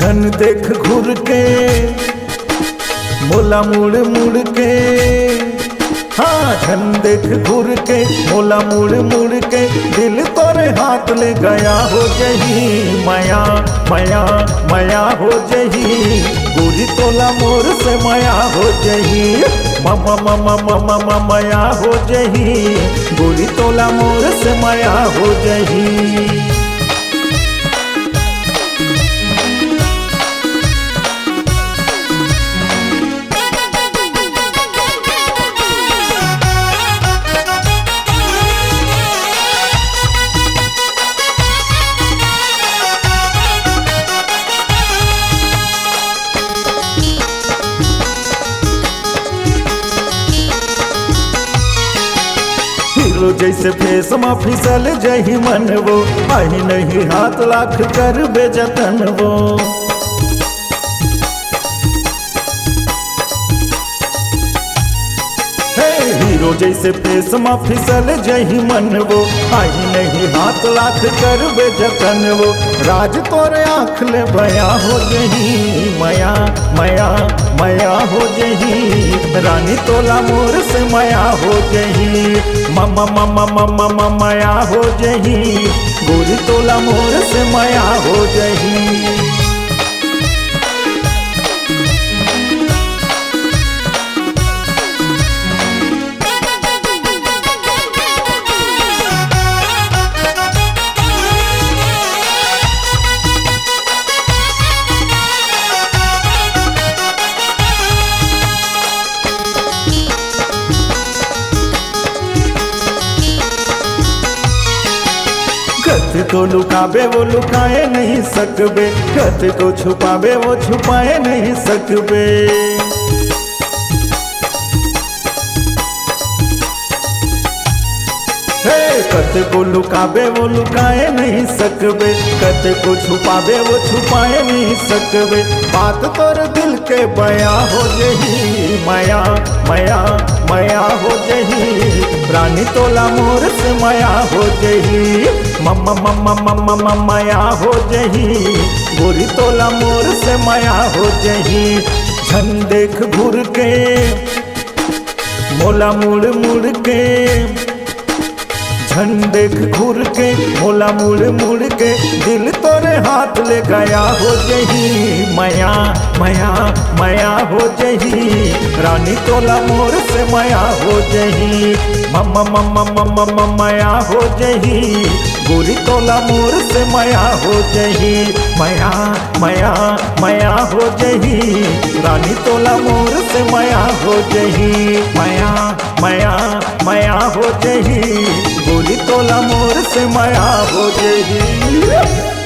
झन देख घूर के मोला मुड़ मुड़ के, हाँ झन देख घूर के मोला मुड़ मुड़ के, दिल तोरे हाथ ले गया हो जही माया माया माया हो जही, गोरी तोला मोर से माया हो जही ममा ममा ममा माया हो जही, गोरी तोला मोर से माया हो जही। हीरो जैसे फेस में फिसल जही मन वो, आई नहीं हाथ लाख कर बेजतन वो। हीरो जैसे फेस में फिसल जही मन वो, आई नहीं हाथ लाख कर बेजतन वो, राज तोरे आँख ले बया हो जही माया माया माया हो जही, रानी तोला मोर से माया हो जही ममा ममा ममा माया हो जही, गोरी तोला मोर से माया हो जही। कत को लुकाबे वो लुकाए नहीं सकबे, कत को छुपाबे वो छुपाए नहीं सकबे। कत को लुकाबे वो लुकाए नहीं सकबे, कत को छुपाबे वो छुपाए नहीं सकबे, बात तोर दिल के बया हो जही माया माया माया हो जही, रानी तोला मोर से माया हो जही मम्मा मम्मा मम्मा माया हो जही, गोरी तोला मोर से माया हो जही। झन देख घूर के मोला मुड़ मुड़ के, झन देख घूर के मोला मुड़ मुड़ के, दिल तोरे हाथ ले गया हो जही माया माया माया हो जही, रानी तोला मोर से माया हो जही मम्मा मम्मा मम्मा माया हो जही, गोरी तोला मोर से माया हो जही माया माया माया हो जही, रानी तोला मोर से माया हो जही माया माया माया हो जही, गोरी तोला मोर से माया हो जही।